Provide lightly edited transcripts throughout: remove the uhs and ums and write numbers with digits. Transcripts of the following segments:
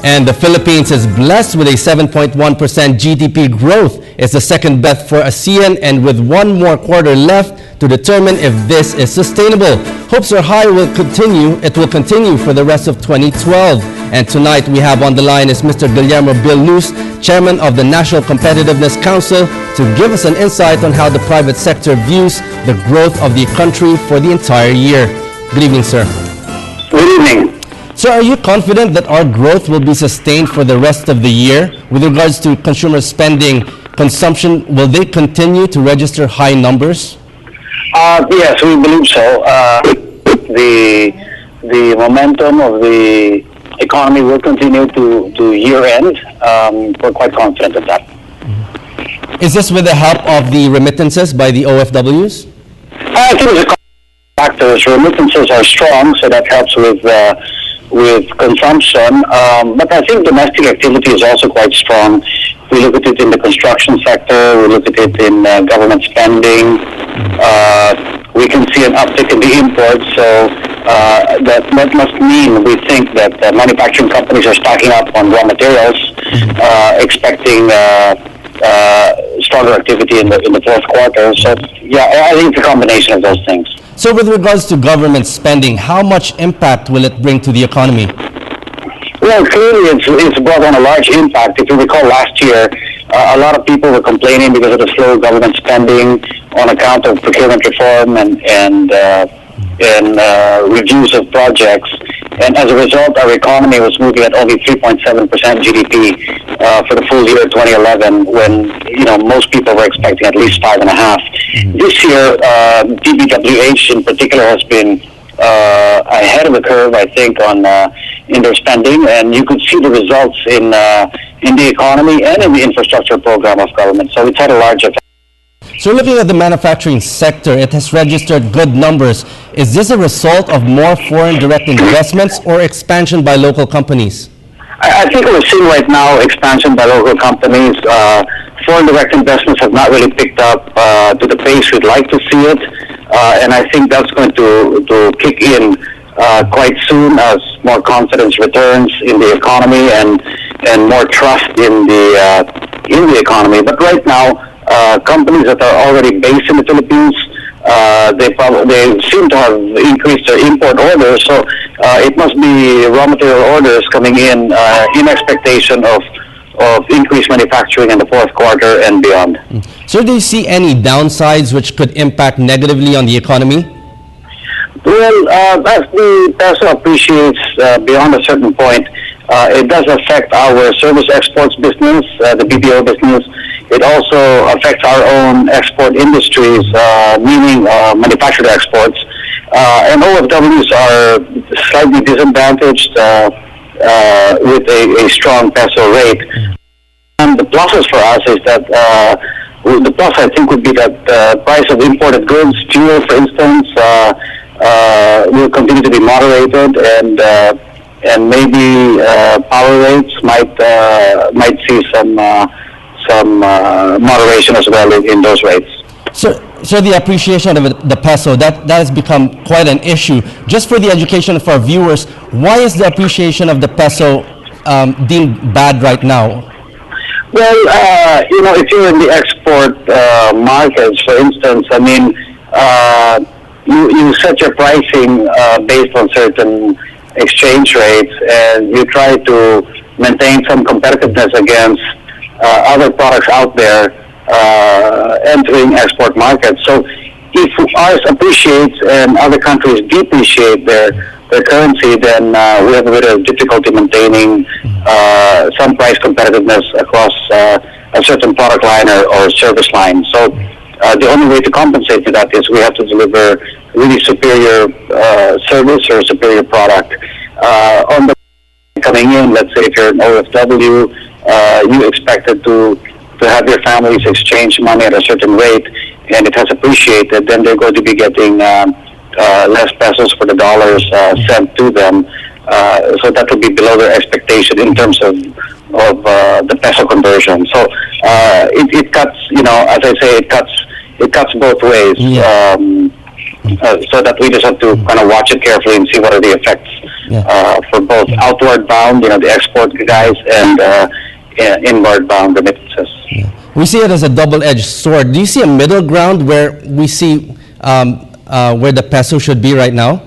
And the Philippines is blessed with a 7.1% GDP growth. It's the second best for ASEAN, and with one more quarter left to determine if this is sustainable. Hopes are high it will continue for the rest of 2012. And tonight we have on the line is Mr. Guillermo Luz, Chairman of the National Competitiveness Council, to give us an insight on how the private sector views the growth of the country for the entire year. Good evening, sir. Good evening. So are you confident that our growth will be sustained for the rest of the year? With regards to consumer spending, consumption, will they continue to register high numbers? Yes, we believe so. The momentum of the economy will continue to year end. We're quite confident of that. Is this with the help of the remittances by the OFWs? I think it's a factors. Remittances are strong, so that helps with consumption. But I think domestic activity is also quite strong. We look at it in the construction sector. We look at it in government spending. We can see an uptick in the imports. So that must mean we think that manufacturing companies are stocking up on raw materials, expecting stronger activity in the fourth quarter. So yeah, I think it's a combination of those things. So with regards to government spending, how much impact will it bring to the economy? Well, clearly it's brought on a large impact. If you recall last year, a lot of people were complaining because of the slow government spending on account of procurement reform and reviews of projects. And as a result, our economy was moving at only 3.7% GDP for the full year 2011, when most people were expecting at least 5.5%. This year, DBWH in particular has been ahead of the curve, I think, in their spending, and you could see the results in the economy and in the infrastructure program of government. So it's had a large effect. So looking at the manufacturing sector, it has registered good numbers. Is this a result of more foreign direct investments or expansion by local companies? I think we're seeing right now expansion by local companies. Foreign direct investments have not really picked up to the pace we'd like to see it. And I think that's going to kick in quite soon as more confidence returns in the economy and more trust in the economy. But right now, companies that are already based in the Philippines, they seem to have increased their import orders. So it must be raw material orders coming in expectation of increased manufacturing in the fourth quarter and beyond. So do you see any downsides which could impact negatively on the economy? Well, as the peso appreciates beyond a certain point, it does affect our service exports business, the BPO business. It also affects our own export industries, meaning manufactured exports. And OFWs are slightly disadvantaged with a strong peso rate. And the pluses for us is that the plus, I think, would be that the price of imported goods, fuel, for instance, will continue to be moderated, and maybe power rates might see some moderation as well in those rates. So the appreciation of the peso, that has become quite an issue. Just for the education of our viewers, why is the appreciation of the peso deemed bad right now? Well, if you're in the export markets, for instance, I mean, you set your pricing based on certain exchange rates, and you try to maintain some competitiveness against other products out there entering export markets. So if ours appreciates and other countries depreciate their currency, then we have a bit of difficulty maintaining some price competitiveness across a certain product line or service line. So the only way to compensate for that is we have to deliver really superior service or superior product. On the coming in, let's say if you're an OFW, you expected to have your families exchange money at a certain rate, and it has appreciated, then they're going to be getting less pesos for the dollars sent to them. So that would be below their expectation in terms of the peso conversion. So it cuts, as I say, it cuts both ways. Yeah. So that we just have to kind of watch it carefully and see what are the effects for both outward bound, the export guys, and inward bound remittances. We see it as a double-edged sword. Do you see a middle ground where we see where the peso should be right now?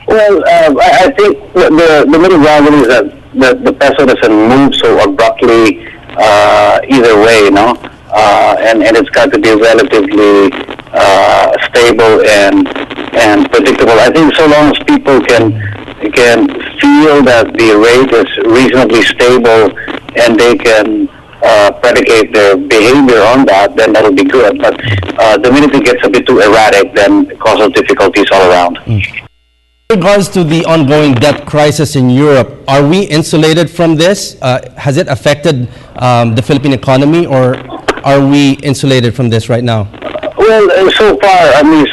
Well, I think the middle ground is that the peso doesn't move so abruptly either way, and it's got to be relatively stable and predictable. I think so long as people can feel that the rate is reasonably stable and they can predicate their behavior on that, then that'll be good. But the minute it gets a bit too erratic, then it causes difficulties all around. In regards to the ongoing debt crisis in Europe, are we insulated from this? Has it affected the Philippine economy, or are we insulated from this right now? Well, so far, I mean,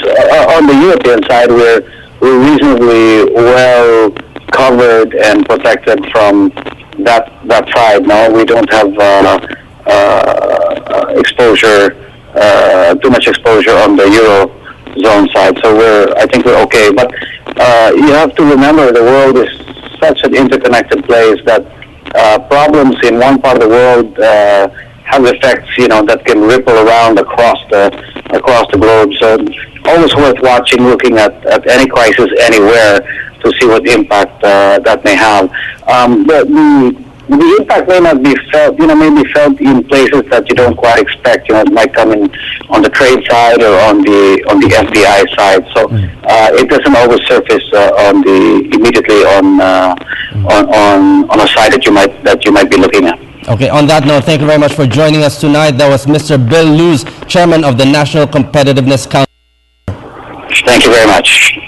on the European side, we're reasonably well covered and protected from that side. No, we don't have exposure, too much exposure on the Eurozone side. So I think we're okay. But you have to remember, the world is such an interconnected place that problems in one part of the world have effects, that can ripple around across the globe. So always worth watching, looking at any crisis anywhere to see what impact that may have. The impact may not be felt, may be felt in places that you don't quite expect. It might come in on the trade side or on the FDI side. So it doesn't always surface immediately on a side that you might be looking at. Okay, on that note, thank you very much for joining us tonight. That was Mr. Bill Luz, Chairman of the National Competitiveness Council. Thank you very much.